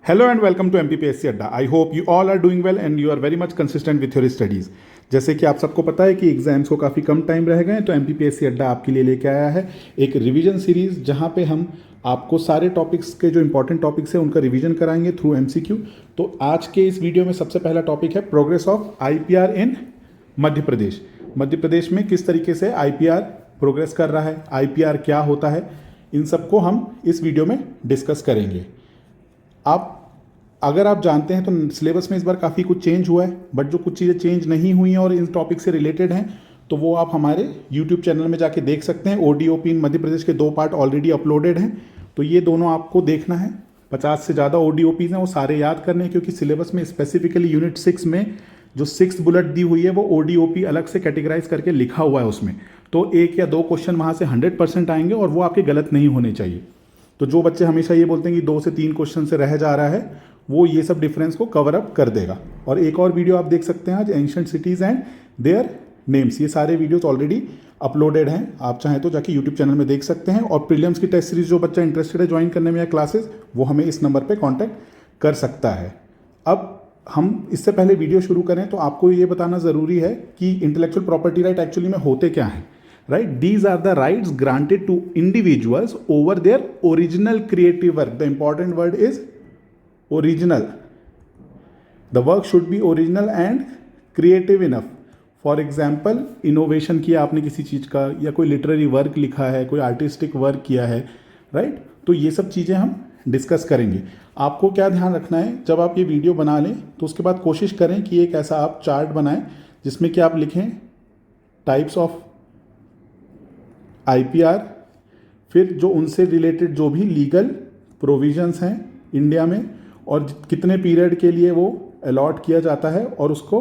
Hello and welcome to MPPSC अड्डा। I hope you all are doing well and you are very much consistent with your studies. जैसे कि आप सबको पता है कि एग्जाम्स को काफ़ी कम टाइम रह गए हैं, तो MPPSC अड्डा आपके लिए लेके आया है एक रिवीजन सीरीज़, जहां पे हम आपको सारे टॉपिक्स के जो इंपॉर्टेंट टॉपिक्स हैं उनका रिवीजन कराएंगे थ्रू MCQ। तो आज के इस वीडियो में सबसे पहला टॉपिक है प्रोग्रेस ऑफ IPR इन मध्य प्रदेश। मध्य प्रदेश में किस तरीके से IPR प्रोग्रेस कर रहा है, IPR क्या होता है, इन सबको हम इस वीडियो में डिस्कस करेंगे। अगर आप जानते हैं तो सिलेबस में इस बार काफ़ी कुछ चेंज हुआ है, बट जो कुछ चीज़ें चेंज नहीं हुई हैं और इन टॉपिक से रिलेटेड हैं तो वो आप हमारे YouTube चैनल में जाके देख सकते हैं। ODOP इन मध्य प्रदेश के 2 पार्ट ऑलरेडी अपलोडेड हैं, तो ये दोनों आपको देखना है। 50 से ज़्यादा ODOPs हैं, वो सारे याद करने हैं, क्योंकि सिलेबस में स्पेसिफिकली यूनिट 6 में जो 6th बुलेट दी हुई है वो ODOP अलग से कैटेगराइज करके लिखा हुआ है उसमें। तो 1 या 2 क्वेश्चन वहाँ से 100% आएंगे और वो आपके गलत नहीं होने चाहिए। तो जो बच्चे हमेशा ये बोलते हैं कि 2 से 3 क्वेश्चन से रह जा रहा है, वो ये सब डिफरेंस को कवर अप कर देगा। और एक और वीडियो आप देख सकते हैं आज, ancient cities and their names. ये सारे वीडियोस ऑलरेडी अपलोडेड हैं, आप चाहें तो जाके यूट्यूब चैनल में देख सकते हैं। और प्रीलिम्स की टेस्ट सीरीज जो बच्चा इंटरेस्टेड है ज्वाइन करने में या क्लासेस, वो हमें इस नंबर पर कॉन्टैक्ट कर सकता है। अब हम इससे पहले वीडियो शुरू करें तो आपको ये बताना ज़रूरी है कि इंटेलेक्चुअल प्रॉपर्टी राइट एक्चुअली में होते क्या हैं। Right, these are the rights granted to individuals over their original creative work. The important word is original. The work should be original and creative enough. For example, innovation किया आपने किसी चीज़ का, या कोई लिटरेरी वर्क लिखा है, कोई artistic work किया है, राइट। तो ये सब चीज़ें हम डिस्कस करेंगे। आपको क्या ध्यान रखना है, जब आप ये वीडियो बना लें तो उसके बाद कोशिश करें कि एक ऐसा आप चार्ट बनाएं जिसमें कि आप लिखें टाइप्स ऑफ IPR, फिर जो उनसे रिलेटेड जो भी लीगल प्रोविजंस हैं इंडिया में और कितने पीरियड के लिए वो अलॉट किया जाता है, और उसको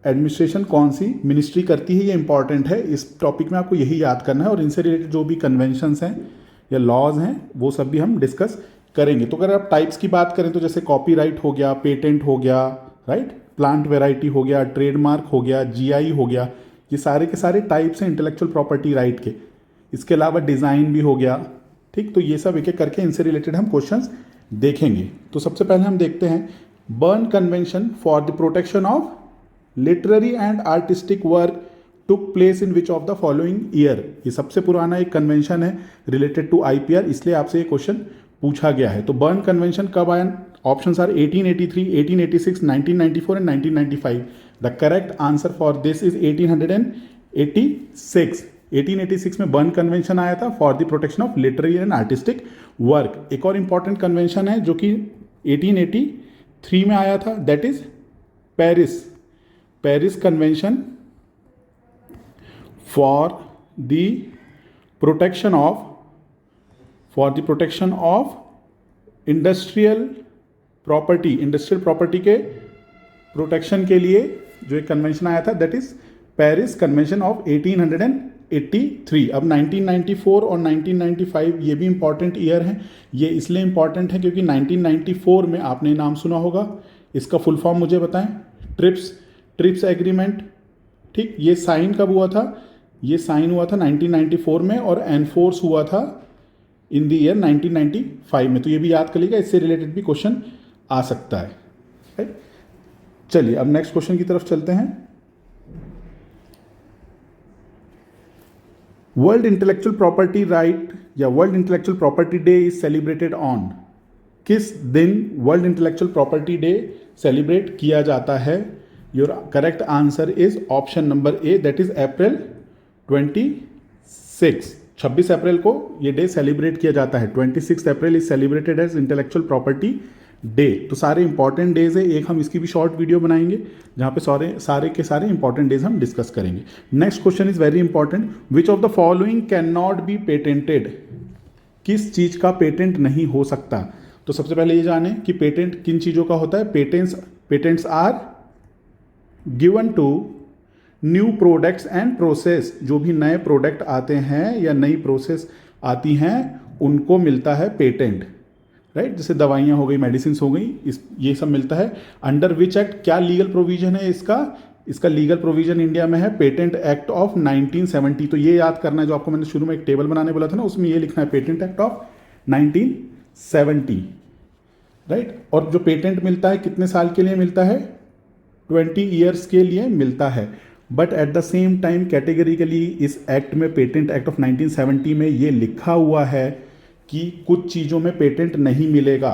एडमिनिस्ट्रेशन कौन सी मिनिस्ट्री करती है, ये इंपॉर्टेंट है। इस टॉपिक में आपको यही याद करना है। और इनसे रिलेटेड जो भी कन्वेंशंस हैं या लॉज हैं वो सब भी हम डिस्कस करेंगे। तो अगर आप टाइप्स की बात करें तो जैसे कॉपीराइट हो गया, पेटेंट हो गया, राइट, प्लांट वेराइटी हो गया, ट्रेडमार्क हो गया, GI हो गया, ये सारे के सारे टाइप्स हैं इंटेलेक्चुअल प्रॉपर्टी राइट के। इसके अलावा डिज़ाइन भी हो गया, ठीक। तो ये सब एक एक करके इनसे रिलेटेड हम क्वेश्चंस देखेंगे। तो सबसे पहले हम देखते हैं burn convention for the protection of literary and artistic work took place in which of the following year. ये सबसे पुराना एक कन्वेंशन है रिलेटेड टू IPR, इसलिए आपसे ये क्वेश्चन पूछा गया है। तो बर्न कन्वेंशन कब आया? Options are 1883, 1886, 1994 and 1995। The correct answer for this is 1886। 1886 में बर्न कन्वेंशन आया था for the protection of literary and artistic work. एक और इंपॉर्टेंट कन्वेंशन है जो कि 1883 में आया था, that is Paris convention for the protection of industrial property के प्रोटेक्शन के लिए जो एक कन्वेंशन आया था, that is Paris convention of 1883। अब 1994 और 1995 ये भी इंपॉर्टेंट ईयर हैं। ये इसलिए इंपॉर्टेंट है क्योंकि 1994 में आपने नाम सुना होगा, इसका फुल फॉर्म मुझे बताएं। ट्रिप्स एग्रीमेंट, ठीक। ये साइन कब हुआ था? ये साइन हुआ था 1994 में और एनफोर्स हुआ था इन द ईयर 1995 में। तो ये भी याद कर लीजिएगा, इससे रिलेटेड भी क्वेश्चन आ सकता है, राइट। चलिए अब नेक्स्ट क्वेश्चन की तरफ चलते हैं। वर्ल्ड इंटेलेक्चुअल प्रॉपर्टी राइट या world intellectual property day is celebrated on. किस दिन world intellectual property day celebrate किया जाता है? Your correct answer is option number A, that is April 26। 26 April को ये डे सेलिब्रेट किया जाता है। 26 April is celebrated as intellectual property day. तो सारे इंपॉर्टेंट डेज है, एक हम इसकी भी शॉर्ट वीडियो बनाएंगे जहां पे सारे के सारे इंपॉर्टेंट डेज हम डिस्कस करेंगे। Next question is very important, which of the following can not be patented. किस चीज का पेटेंट नहीं हो सकता? तो सबसे पहले ये जाने कि पेटेंट किन चीजों का होता है। Patents are given to new products and process. जो भी नए प्रोडक्ट आते हैं या नई प्रोसेस आती हैं उनको मिलता है पेटेंट, राइट। जैसे दवाइयाँ हो गई, मेडिसिन हो गई, ये सब मिलता है। अंडर विच एक्ट, क्या लीगल प्रोविजन है इसका लीगल प्रोविजन इंडिया में है पेटेंट एक्ट ऑफ 1970। तो ये याद करना है, जो आपको मैंने शुरू में एक टेबल बनाने बोला था ना, उसमें ये लिखना है पेटेंट एक्ट ऑफ 1970। राइट। और जो पेटेंट मिलता है कितने साल के लिए मिलता है? 20 ईयर्स के लिए मिलता है। But at the same time categorically इस एक्ट में, पेटेंट एक्ट ऑफ 1970 में ये लिखा हुआ है कि कुछ चीज़ों में पेटेंट नहीं मिलेगा।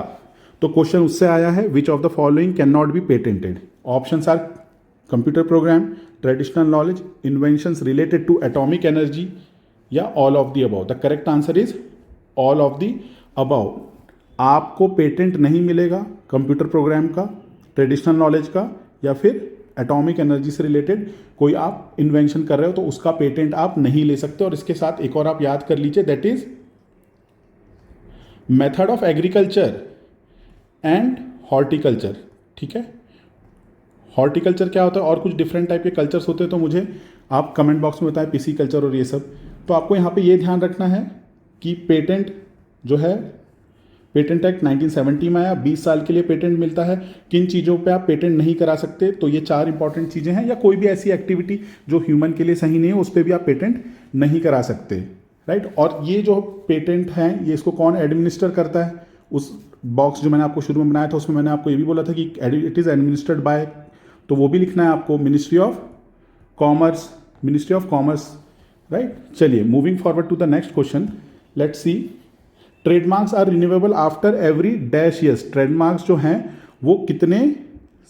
तो क्वेश्चन उससे आया है, which of the following can not be patented? Options are computer program, traditional knowledge, inventions related to atomic energy, या all of the above. The correct answer is all of the above. आपको patent नहीं मिलेगा computer program का, traditional knowledge का, या फिर atomic energy से related कोई आप इन्वेंशन कर रहे हो तो उसका पेटेंट आप नहीं ले सकते। और इसके साथ एक और आप याद कर लीजिए, that is method of agriculture and horticulture. ठीक है, हॉर्टिकल्चर क्या होता है और कुछ डिफरेंट टाइप के कल्चर्स होते हैं, तो मुझे आप कमेंट बॉक्स में बताएं, पीसी कल्चर और ये सब। तो आपको यहाँ पे ये ध्यान रखना है कि पेटेंट जो है, पेटेंट एक्ट 1970 में आया, 20 साल के लिए पेटेंट मिलता है। किन चीज़ों पे आप पेटेंट नहीं करा सकते, तो ये 4 इंपॉर्टेंट चीज़ें हैं, या कोई भी ऐसी एक्टिविटी जो ह्यूमन के लिए सही नहीं है उस पर भी आप पेटेंट नहीं करा सकते, राइट। और ये जो पेटेंट हैं, ये इसको कौन एडमिनिस्टर करता है? उस बॉक्स जो मैंने आपको शुरू में बनाया था उसमें मैंने आपको ये भी बोला था कि इट इज़ एडमिनिस्टर्ड बाय, तो वो भी लिखना है आपको, ministry of commerce, ministry of commerce, right. चलिए moving forward to the next question, let's see. Trademarks are renewable after every dash years. Trademarks जो हैं वो कितने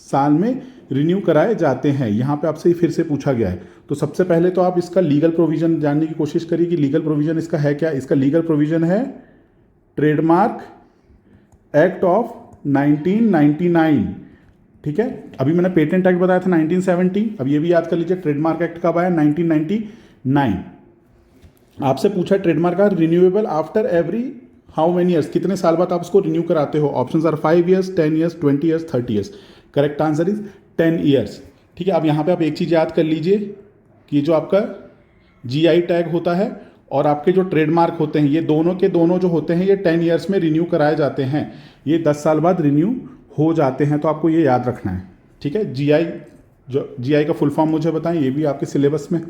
साल में रिन्यू कराए जाते हैं? यहाँ पे आपसे फिर से पूछा गया है। तो सबसे पहले तो आप इसका लीगल प्रोविजन जानने की कोशिश करिए कि लीगल प्रोविजन इसका है क्या। इसका लीगल प्रोविजन है ट्रेडमार्क एक्ट ऑफ 1999। ठीक है, अभी मैंने पेटेंट एक्ट बताया था 1970, अब ये भी याद कर लीजिए ट्रेडमार्क एक्ट कब आया? 1999। आपसे पूछा trademark are renewable after every how many years, कितने साल बाद आप उसको रिन्यू कराते हो? Options are 5 years, 10 years, 20 years, 30 years. Correct answer is 10 years. ठीक है, अब यहाँ पे आप एक चीज़ याद कर लीजिए कि जो आपका जीआई टैग होता है और आपके जो ट्रेडमार्क होते हैं, ये दोनों के दोनों जो होते हैं ये 10 ईयर्स में रिन्यू कराए जाते हैं। ये 10 साल बाद रिन्यू हो जाते हैं, तो आपको ये याद रखना है। ठीक है, जीआई, जो जीआई का फुल फॉर्म मुझे बताएं, ये भी आपके सिलेबस में,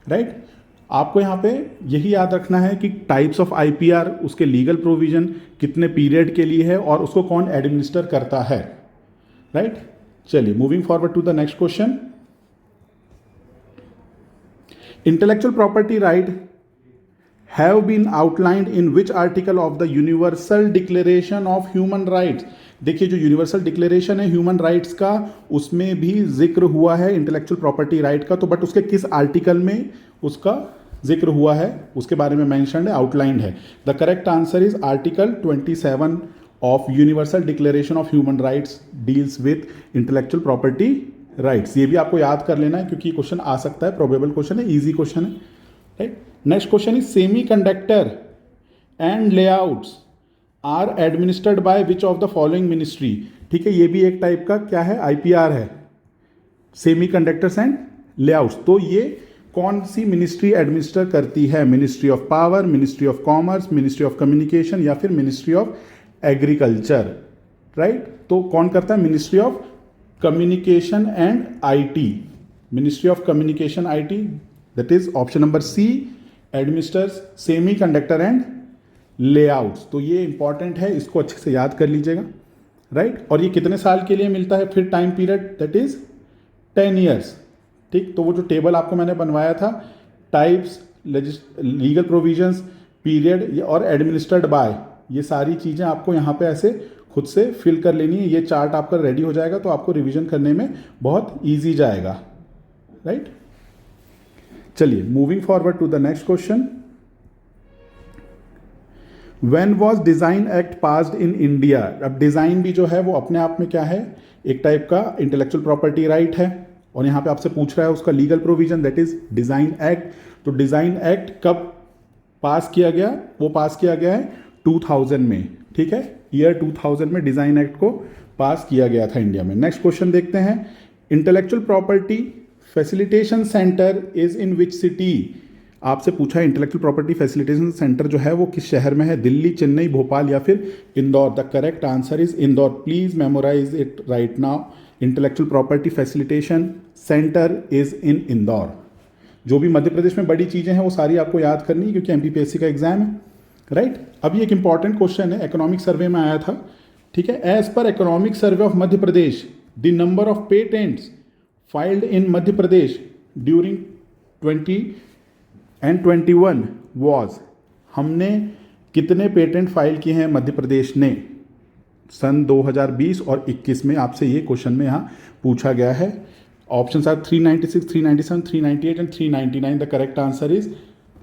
राइट। आपको यहाँ पे यही याद रखना है कि टाइप्स ऑफ आईपीआर, उसके लीगल प्रोविजन कितने पीरियड के लिए है और उसको कौन एडमिनिस्टर करता है, राइट। चलिए moving forward to the next question. Intellectual property right have been outlined in which article of the universal declaration of human rights. देखिए जो यूनिवर्सल डिक्लेरेशन है ह्यूमन राइट्स का, उसमें भी जिक्र हुआ है इंटेलेक्चुअल प्रॉपर्टी राइट का, तो बट उसके किस आर्टिकल में उसका जिक्र हुआ है उसके बारे में मेंशन्ड है, आउटलाइंड है। The correct answer is article 27 of universal declaration of human rights deals with intellectual property rights. ये भी आपको याद कर लेना है क्योंकि क्वेश्चन आ सकता है, प्रोबेबल क्वेश्चन है, इजी क्वेश्चन है, right. Next question is semiconductor and layouts are administered by which of the following ministry. ठीक है, ये भी एक टाइप का क्या है, आईपीआर है, सेमी कंडक्टर्स एंड लेआउट्स। तो ये कौन सी मिनिस्ट्री एडमिनिस्टर करती है? Ministry of power, ministry of commerce, ministry of communication, या फिर मिनिस्ट्री ऑफ एग्रीकल्चर, राइट। तो कौन करता है? Ministry of communication and IT, ministry of communication IT, that is option number C, administers semiconductor and layouts. तो ये important है, इसको अच्छे से याद कर लीजिएगा, राइट। और ये कितने साल के लिए मिलता है? फिर time period that is 10 years. ठीक, तो वो जो टेबल आपको मैंने बनवाया था, टाइप्स, लीगल प्रोविजंस, पीरियड और एडमिनिस्टर्ड बाय, ये सारी चीज़ें आपको यहाँ पे ऐसे खुद से फिल कर लेनी है। ये चार्ट आपका रेडी हो जाएगा तो आपको रिवीजन करने में बहुत ईजी जाएगा, राइट। चलिए moving forward to the next question. When was design act passed in India? अब डिज़ाइन भी जो है वो अपने आप में क्या है, एक टाइप का इंटेलेक्चुअल प्रॉपर्टी राइट है, और यहाँ पे आपसे पूछ रहा है उसका legal provision, that is design act. तो डिज़ाइन एक्ट कब पास किया गया? वो पास किया गया है 2000 में। ठीक है, ईयर 2000 में डिज़ाइन एक्ट को पास किया गया था इंडिया में। नेक्स्ट क्वेश्चन देखते हैं। Intellectual property facilitation centre is in which city? आपसे पूछा है इंटेलेक्चुअल प्रॉपर्टी फैसिलिटेशन सेंटर जो है वो किस शहर में है? दिल्ली, चेन्नई, भोपाल या फिर Indore? The correct answer is Indore. Please memorise it right now. Intellectual property facilitation centre is in Indore. जो भी मध्य प्रदेश में बड़ी चीज़ें हैं वो सारी आपको याद करनी है क्योंकि एमपीपीएससी का एग्जाम है, राइट। अभी एक इंपॉर्टेंट क्वेश्चन है, इकोनॉमिक सर्वे में आया था ठीक है। As per economic survey of Madhya Pradesh the number of patents filed in Madhya Pradesh during 20 and 21 was, हमने कितने पेटेंट फाइल किए हैं मध्य प्रदेश ने सन 2020 और 21 में, आपसे ये क्वेश्चन में यहाँ पूछा गया है। Option are 396, 397, 398 and 399। The correct answer is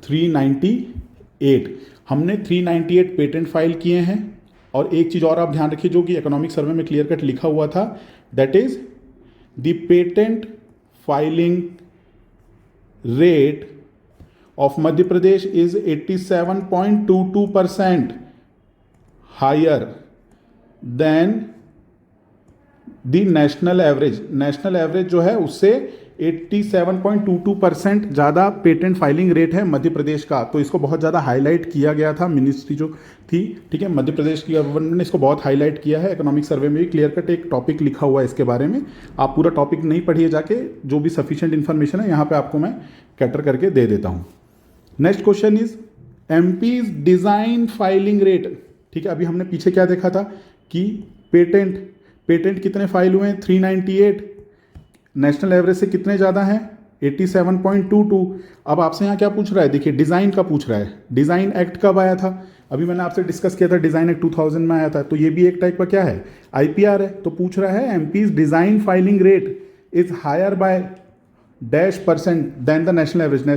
398। हमने 398 पेटेंट फाइल किए हैं। और एक चीज़ और आप ध्यान रखिए जो कि इकोनॉमिक सर्वे में क्लियर कट लिखा हुआ था, that is the patent filing rate of Madhya Pradesh is 87.22% higher than the national average। National average जो है उससे 87.22% ज़्यादा पेटेंट फाइलिंग रेट है मध्य प्रदेश का। तो इसको बहुत ज़्यादा हाईलाइट किया गया था मिनिस्ट्री जो थी, ठीक है, मध्य प्रदेश की गवर्नमेंट ने इसको बहुत हाईलाइट किया है। इकोनॉमिक सर्वे में भी क्लियर कट एक टॉपिक लिखा हुआ है इसके बारे में। आप पूरा टॉपिक नहीं पढ़िए जाके, जो भी सफिशिएंट इन्फॉर्मेशन है यहाँ पे आपको मैं कैटर करके दे देता हूँ। Next question is MPs design filing rate. ठीक है, अभी हमने पीछे क्या देखा था कि पेटेंट कितने फाइल हुए हैं 398, नेशनल एवरेज से कितने ज़्यादा हैं 87.22। अब आपसे यहाँ क्या पूछ रहा है, देखिए डिज़ाइन का पूछ रहा है। डिज़ाइन एक्ट कब आया था, अभी मैंने आपसे डिस्कस किया था, डिज़ाइन एक्ट 2000 में आया था। तो ये भी एक टाइप का क्या है, आईपीआर है। तो पूछ रहा है MP's design filing rate is higher by dash percent than the national average.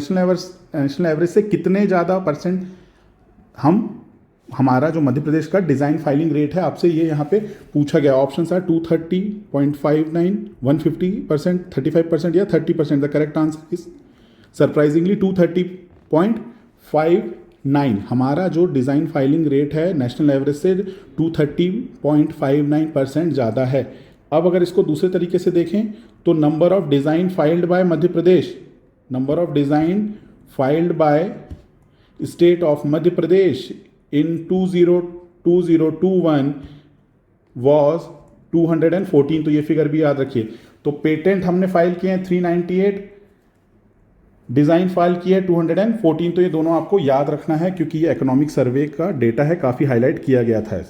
National average से कितने ज़्यादा परसेंट हमारा जो मध्य प्रदेश का डिज़ाइन फाइलिंग रेट है, आपसे ये यहाँ पे पूछा गया। ऑप्शन आर 230.59, 150%, 35% या 30%। The correct answer is surprisingly 230.59। हमारा जो डिज़ाइन फाइलिंग रेट है नेशनल एवरेज से 230.59% ज़्यादा है। अब अगर इसको दूसरे तरीके से देखें तो number of design filed by Madhya Pradesh, number of design filed by state of Madhya Pradesh in 2021 was 214। तो ये फिगर भी याद रखिए। तो पेटेंट हमने फाइल किए हैं 398, डिज़ाइन फाइल किया है 214। तो ये दोनों आपको याद रखना है क्योंकि ये इकोनॉमिक सर्वे का डेटा है, काफ़ी हाईलाइट किया गया था।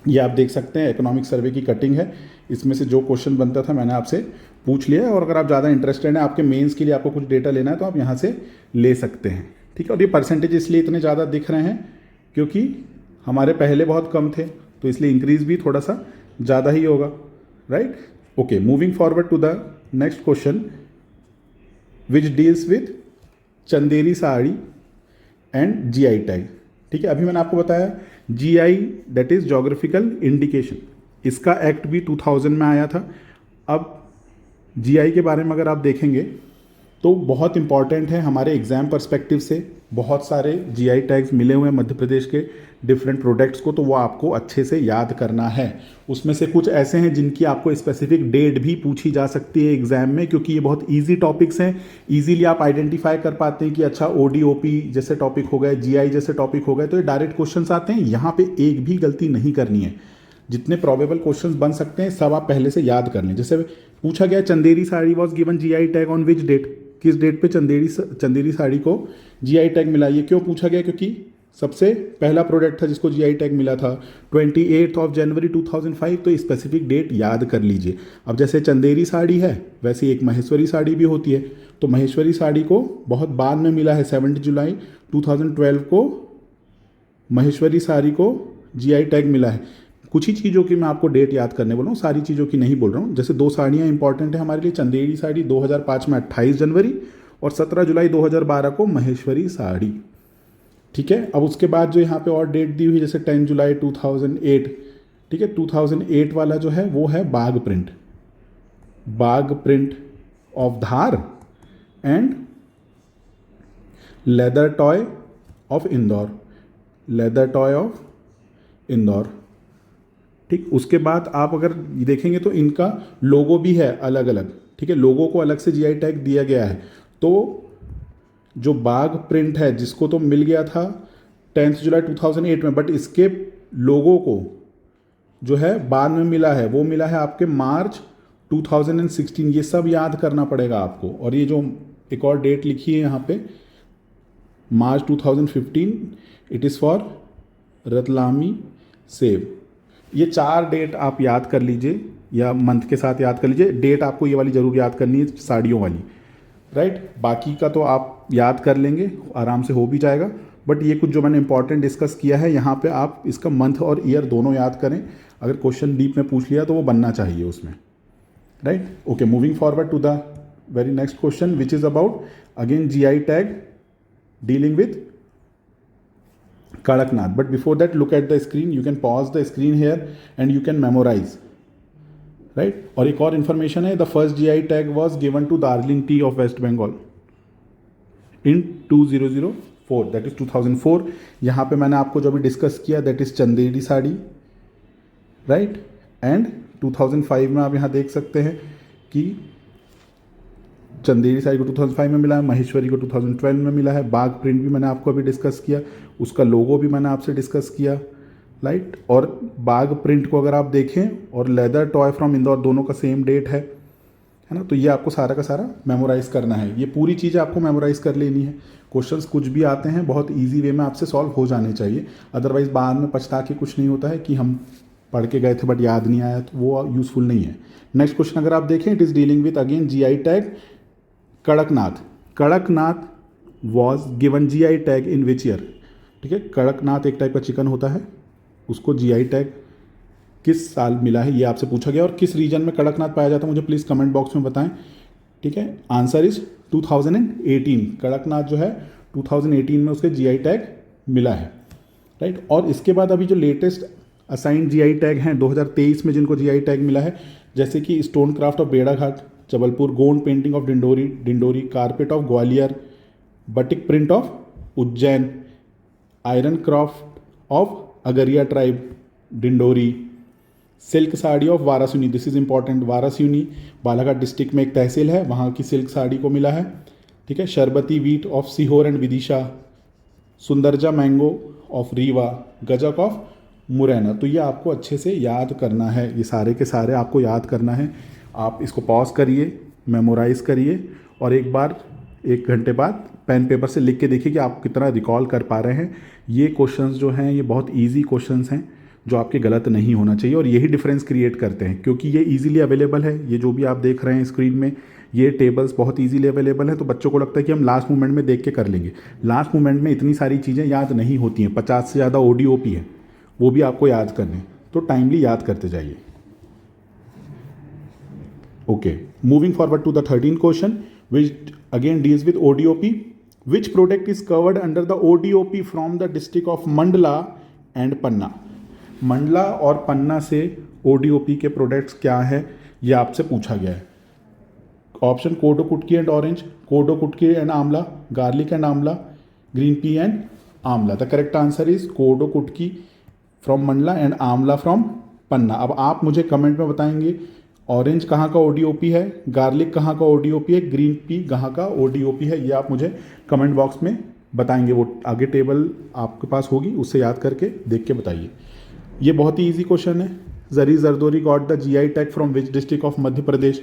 ये आप देख सकते हैं इकोनॉमिक सर्वे की कटिंग है, इसमें से जो क्वेश्चन बनता था मैंने आपसे पूछ लिया है। और अगर आप ज़्यादा इंटरेस्टेड हैं, आपके मेंस के लिए आपको कुछ डेटा लेना है तो आप यहाँ से ले सकते हैं। ठीक है, और ये परसेंटेज इसलिए इतने ज़्यादा दिख रहे हैं क्योंकि हमारे पहले बहुत कम थे, तो इसलिए इंक्रीज भी थोड़ा सा ज़्यादा ही होगा, right. Okay, moving forward to the next question which deals with Chanderi sari and GI tag. ठीक है, अभी मैंने आपको बताया GI that is geographical indication, इसका एक्ट भी 2000 में आया था। अब जीआई के बारे में अगर आप देखेंगे तो बहुत इंपॉर्टेंट है हमारे एग्जाम पर्सपेक्टिव से। बहुत सारे जीआई टैग्स मिले हुए हैं मध्य प्रदेश के डिफरेंट प्रोडक्ट्स को, तो वो आपको अच्छे से याद करना है। उसमें से कुछ ऐसे हैं जिनकी आपको स्पेसिफिक डेट भी पूछी जा सकती है एग्जाम में, क्योंकि ये बहुत ईजी टॉपिक्स हैं। ईजिली आप आइडेंटिफाई कर पाते हैं कि अच्छा ओडीओपी जैसे टॉपिक हो गए, जीआई जैसे टॉपिक हो गए, तो ये डायरेक्ट क्वेश्चन आते हैं। यहाँ पे एक भी गलती नहीं करनी है। जितने प्रोबेबल क्वेश्चंस बन सकते हैं सब आप पहले से याद कर लें। जैसे पूछा गया Chanderi sari was given GI tag on which date, किस डेट पे चंदेरी साड़ी को जीआई टैग मिला। ये क्यों पूछा गया, क्योंकि सबसे पहला प्रोडक्ट था जिसको जीआई टैग मिला था 28 जनवरी 2005। तो स्पेसिफिक डेट याद कर लीजिए। अब जैसे चंदेरी साड़ी है वैसे एक महेश्वरी साड़ी भी होती है। तो महेश्वरी साड़ी को बहुत बाद में मिला है, 7 जुलाई 2012 को महेश्वरी साड़ी को जीआई टैग मिला है। कुछ ही चीज़ों की मैं आपको डेट याद करने बोल रहा हूँ, सारी चीज़ों की नहीं बोल रहा हूँ। जैसे दो साड़ियाँ इंपॉर्टेंट है हमारे लिए, चंदेरी साड़ी 2005 में 28 जनवरी और 17 जुलाई 2012 को महेश्वरी साड़ी। ठीक है, अब उसके बाद जो यहाँ पे और डेट दी हुई जैसे 10 जुलाई 2008। ठीक है, 2008 वाला जो है वो है Bagh print of Dhar and leather toy of Indore. ठीक, उसके बाद आप अगर देखेंगे तो इनका लोगो भी है अलग अलग। ठीक है, लोगो को अलग से जीआई टैग दिया गया है। तो जो बाग प्रिंट है जिसको तो मिल गया था 10 जुलाई 2008 में, बट इसके लोगो को जो है बाद में मिला है, वो मिला है आपके मार्च 2016। ये सब याद करना पड़ेगा आपको। और ये जो एक और डेट लिखी है यहाँ पे मार्च 2015, इट इज़ फॉर रतलामी सेब। ये 4 डेट आप याद कर लीजिए या मंथ के साथ याद कर लीजिए। डेट आपको ये वाली ज़रूर याद करनी है, साड़ियों वाली, राइट। बाकी का तो आप याद कर लेंगे, आराम से हो भी जाएगा। बट ये कुछ जो मैंने इंपॉर्टेंट डिस्कस किया है यहाँ पे आप इसका मंथ और ईयर दोनों याद करें। अगर क्वेश्चन डीप में पूछ लिया तो वो बनना चाहिए उसमें, right. Okay, moving forward to the very next question which is about again GI tag dealing with Kadaknath. But before that, look at the screen. You can pause the screen here and you can memorize, right? और एक और information है, the first GI tag was given to Darjeeling tea of West Bengal in 2004, that is 2004. यहाँ पे मैंने आपको जो भी डिस्कस किया that is Chanderi sari, right? And 2005 में आप यहाँ देख सकते हैं कि चंदेरी साड़ी को 2005 में मिला है, महेश्वरी को 2012 में मिला है। बाग प्रिंट भी मैंने आपको अभी डिस्कस किया, उसका लोगो भी मैंने आपसे डिस्कस किया, राइट। और बाग प्रिंट को अगर आप देखें और लेदर टॉय फ्रॉम इंदौर दोनों का सेम डेट है ना। तो ये आपको सारा का सारा मेमोराइज करना है, ये पूरी चीज़ें आपको मेमोराइज कर लेनी है। क्वेश्चंस कुछ भी आते हैं बहुत ईजी वे में आपसे सॉल्व हो जाने चाहिए, अदरवाइज बाद में पछता के कुछ नहीं होता है कि हम पढ़ के गए थे बट याद नहीं आया, तो वो यूज़फुल नहीं है। नेक्स्ट क्वेश्चन अगर आप देखें, it is dealing with again GI tag Kadaknath. Kadaknath was given GI tag in which year? ठीक है, कड़कनाथ एक टाइप का चिकन होता है, उसको GI टैग किस साल मिला है ये आपसे पूछा गया। और किस रीजन में कड़कनाथ पाया जाता है मुझे प्लीज़ कमेंट बॉक्स में बताएं, ठीक है। Answer is 2018। कड़कनाथ जो है 2018 में उसके GI टैग मिला है, राइट। और इसके बाद अभी जो लेटेस्ट असाइंड GI टैग हैं 2023 में जिनको GI टैग मिला है, जैसे कि स्टोन क्राफ्ट ऑफ बेड़ाघाट Jabalpur, Gond painting of Dindori, carpet of Gwalior, batik print of Ujjain, iron craft of Agaria tribe Dindori, silk sari of Waraseoni, this is important, Waraseoni Balaghat district में एक तहसील है, वहाँ की सिल्क साड़ी को मिला है, ठीक है। Sharbati wheat of Sehore and Vidisha, Sundarja mango of Rewa, gajak of Morena. तो ये आपको अच्छे से याद करना है, ये सारे के सारे आपको याद करना है। आप इसको पॉज करिए, मेमोराइज़ करिए और एक बार 1 घंटे बाद पेन पेपर से लिख के देखिए कि आप कितना रिकॉल कर पा रहे हैं। ये क्वेश्चंस जो हैं ये बहुत इजी क्वेश्चंस हैं जो आपके गलत नहीं होना चाहिए, और यही डिफरेंस क्रिएट करते हैं क्योंकि ये इजीली अवेलेबल है। ये जो भी आप देख रहे हैं स्क्रीन में, ये टेबल्स बहुत इजीली अवेलेबल है। तो बच्चों को लगता है कि हम लास्ट मोमेंट में देख के कर लेंगे, लास्ट मोमेंट में इतनी सारी चीज़ें याद नहीं होती हैं। 50 से ज़्यादा ODOP है, वो भी आपको याद करने, तो टाइमली याद करते जाइए। Okay, moving forward to the 13th question, which again deals with ODOP. Which product is covered under the ODOP from the district of Mandla and Panna? Mandla और पन्ना से ODOP के प्रोडक्ट्स क्या है ये आपसे पूछा गया है। ऑप्शन कोडो कुटकी एंड ऑरेंज, कोडो कुटकी एंड आंवला, गार्लिक एंड आंवला, ग्रीन पी एंड आंवला। द करेक्ट आंसर इज कोडो कुटकी फ्रॉम मंडला एंड आंवला फ्रॉम पन्ना। अब आप मुझे कमेंट में बताएंगे ऑरेंज कहाँ का ODOP है, गार्लिक कहाँ का ODOP है, ग्रीन पी कहाँ का ODOP है, ये आप मुझे कमेंट बॉक्स में बताएंगे। वो आगे टेबल आपके पास होगी, उससे याद करके देख के बताइए। ये बहुत ही इजी क्वेश्चन है। Zari zardozi got the GI tag from which district of Madhya Pradesh?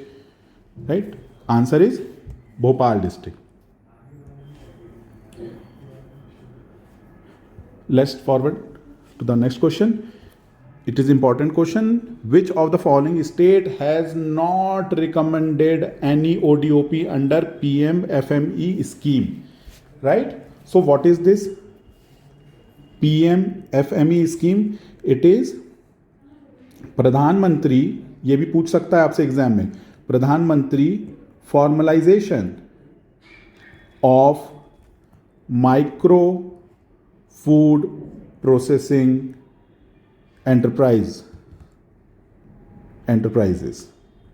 Right, answer is Bhopal district. Let's forward to the next question. It is important question. Which of the following state has not recommended any ODOP under PM FME scheme? Right? So what is this PM FME scheme? It is प्रधानमंत्री, ये भी पूछ सकता है आपसे exam में, प्रधानमंत्री formalisation of micro food processing enterprises,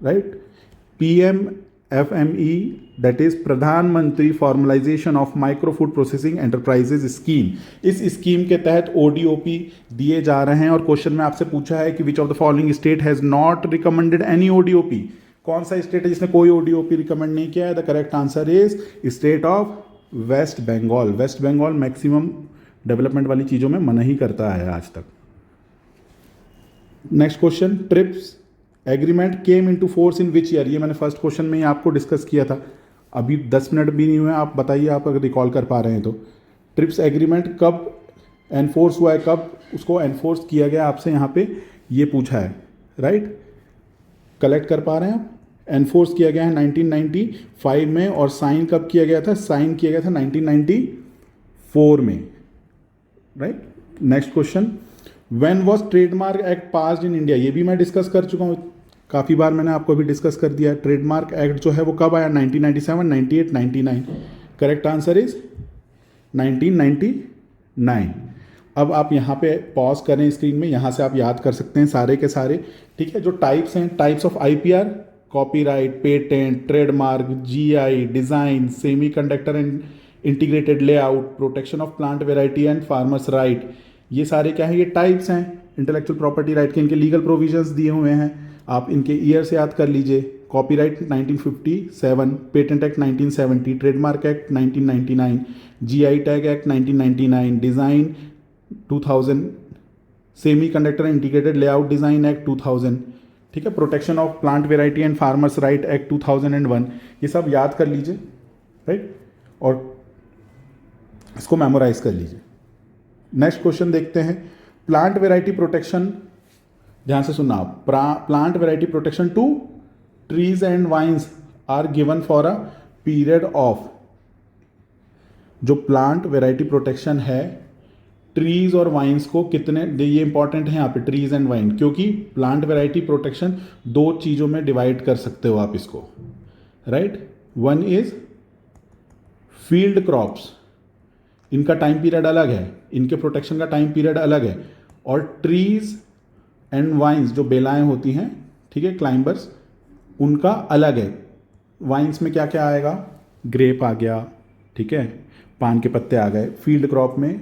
right? PMFME, that is प्रधानमंत्री formalisation of micro food processing enterprises scheme. इस स्कीम के तहत ODOP दिए जा रहे हैं और क्वेश्चन में आपसे पूछा है कि विच of the following state has not recommended any ODOP। कौन सा स्टेट है जिसने कोई ODOP रिकमेंड नहीं किया है? The correct answer is state of West Bengal. West Bengal maximum development वाली चीज़ों में मना ही करता है आज तक। Next question, TRIPS agreement came into force in which year? ये मैंने फर्स्ट क्वेश्चन में ही आपको डिस्कस किया था, अभी 10 मिनट भी नहीं हुए, आप बताइए आप अगर रिकॉल कर पा रहे हैं तो। ट्रिप्स एग्रीमेंट कब एनफोर्स हुआ है, कब उसको एनफोर्स किया गया आपसे यहाँ पे ये पूछा है, राइट। कलेक्ट कर पा रहे हैं आप। एनफोर्स किया गया है 1995 में, और साइन कब किया गया था? साइन किया गया था 1994 में, right. Next question, when was trademark act passed in India? ये भी मैं डिस्कस कर चुका हूँ, काफ़ी बार मैंने आपको भी डिस्कस कर दिया। ट्रेडमार्क एक्ट जो है वो कब आया? 1997, 98, 99। Correct answer is 1999। अब आप यहाँ पे पॉज करें स्क्रीन में, यहाँ से आप याद कर सकते हैं सारे के सारे, ठीक है। जो टाइप्स हैं, types of IPR, copyright, patent, trademark, GI, design, semiconductor and integrated layout, protection of plant variety and farmers right, ये सारे क्या है? ये टाइप्स हैं इंटेलेक्चुअल प्रॉपर्टी राइट के। इनके लीगल प्रोविजंस दिए हुए हैं, आप इनके ईयर से याद कर लीजिए। Copyright 1957, patent act 1970, trademark act 1999, GI tag act 1999, design 2000, semi conductor integrated layout design act 2000, ठीक है। Protection of plant variety and farmers right act 2001, ये सब याद कर लीजिए, राइट, और इसको मेमोराइज कर लीजिए। नेक्स्ट क्वेश्चन देखते हैं, प्लांट वेराइटी प्रोटेक्शन, ध्यान से सुनना आप। Plant variety protection to trees and vines are given for a period of, जो प्लांट वेराइटी प्रोटेक्शन है ट्रीज और वाइन्स को कितने, ये इंपॉर्टेंट है यहाँ पे ट्रीज एंड वाइन, क्योंकि प्लांट वेराइटी प्रोटेक्शन दो चीज़ों में डिवाइड कर सकते हो आप इसको, right. One is field crops, इनका टाइम पीरियड अलग है, इनके प्रोटेक्शन का टाइम पीरियड अलग है, और ट्रीज एंड वाइन्स जो बेलाएं होती हैं, ठीक है, क्लाइंबर्स, उनका अलग है। वाइन्स में क्या क्या आएगा? ग्रेप आ गया, ठीक है, पान के पत्ते आ गए। फील्ड क्रॉप में,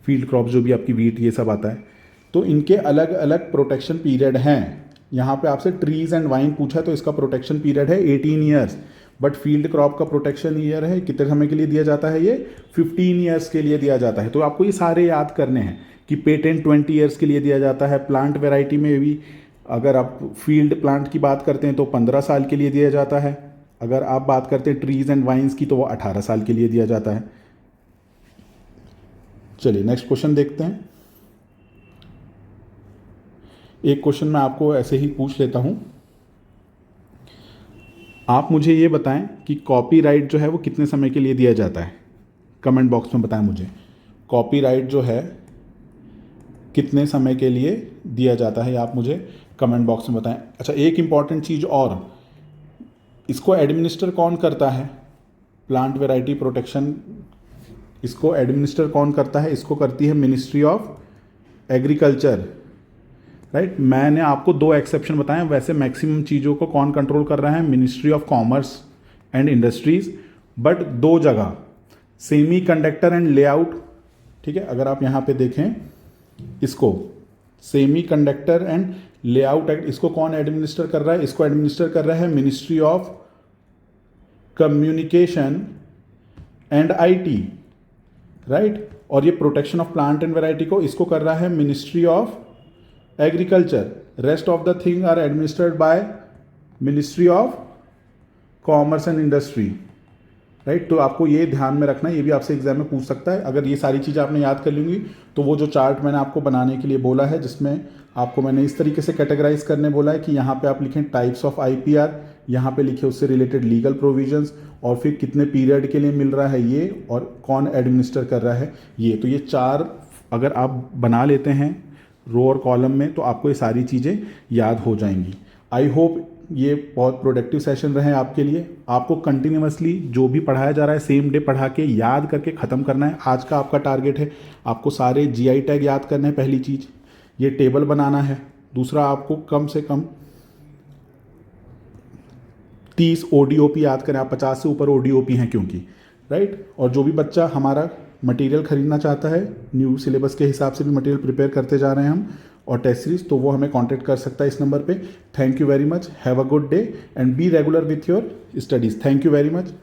फील्ड क्रॉप जो भी आपकी वीट, ये सब आता है। तो इनके अलग अलग प्रोटेक्शन पीरियड हैं। यहाँ पे आपसे ट्रीज एंड वाइन पूछा तो इसका प्रोटेक्शन पीरियड है 18 ईयर्स, बट फील्ड क्रॉप का प्रोटेक्शन ईयर है कितने समय के लिए दिया जाता है? ये 15 ईयर्स के लिए दिया जाता है। तो आपको ये सारे याद करने हैं कि पेटेंट 20 ईयर्स के लिए दिया जाता है। प्लांट वेराइटी में भी अगर आप फील्ड प्लांट की बात करते हैं तो 15 साल के लिए दिया जाता है। अगर आप बात करते हैं ट्रीज एंड वाइन्स की तो वो 18 साल के लिए दिया जाता है। चलिए नेक्स्ट क्वेश्चन देखते हैं। एक क्वेश्चन मैं आपको ऐसे ही पूछ लेता हूं, आप मुझे ये बताएं कि कॉपीराइट जो है वो कितने समय के लिए दिया जाता है? कमेंट बॉक्स में बताएं मुझे, कॉपीराइट जो है कितने समय के लिए दिया जाता है, आप मुझे कमेंट बॉक्स में बताएं। अच्छा, एक इम्पॉर्टेंट चीज़ और, इसको एडमिनिस्टर कौन करता है? प्लांट वेराइटी प्रोटेक्शन, इसको एडमिनिस्टर कौन करता है? इसको करती है मिनिस्ट्री ऑफ एग्रीकल्चर, राइट। मैंने आपको 2 एक्सेप्शन बताए, वैसे मैक्सिमम चीज़ों को कौन कंट्रोल कर रहा है? Ministry of commerce and industries, but 2 जगह, सेमी कंडक्टर एंड लेआउट, ठीक है। अगर आप यहाँ पे देखें इसको, semi conductor and layout act, इसको कौन एडमिनिस्टर कर रहा है? इसको एडमिनिस्टर कर रहा है ministry of communication and IT, right. और ये protection of plant and variety को इसको कर रहा है ministry of agriculture. Rest of the thing are administered by ministry of commerce and industry, right. तो आपको ये ध्यान में रखना है, ये भी आपसे एग्जाम में पूछ सकता है। अगर ये सारी चीज़ें आपने याद कर लेंगी तो वो जो चार्ट मैंने आपको बनाने के लिए बोला है, जिसमें आपको मैंने इस तरीके से कैटेगराइज करने बोला है कि यहाँ पे आप लिखें टाइप्स ऑफ आईपीआर, यहाँ पे लिखे उससे रिलेटेड लीगल प्रोविजंस, और फिर कितने पीरियड के लिए मिल रहा है ये, और कौन एडमिनिस्टर कर रहा है ये। तो ये 4 अगर आप बना लेते हैं रो और कॉलम में तो आपको ये सारी चीज़ें याद हो जाएंगी। आई होप ये बहुत प्रोडक्टिव सेशन रहे आपके लिए। आपको कंटिन्यूसली जो भी पढ़ाया जा रहा है सेम डे पढ़ा के याद करके ख़त्म करना है। आज का आपका टारगेट है, आपको सारे जीआई टैग याद करने हैं, पहली चीज़ ये टेबल बनाना है। दूसरा, आपको कम से कम 30 ओडीओपी याद करें, आप 50 से ऊपर ओडीओपी हैं क्योंकि, राइट। और जो भी बच्चा हमारा मटेरियल खरीदना चाहता है, न्यू सिलेबस के हिसाब से भी मटेरियल प्रिपेयर करते जा रहे हैं हम, और टेस्ट सीरीज, तो वो हमें कांटेक्ट कर सकता है इस नंबर पे। Thank you very much, have a good day and be regular with your studies. Thank you very much.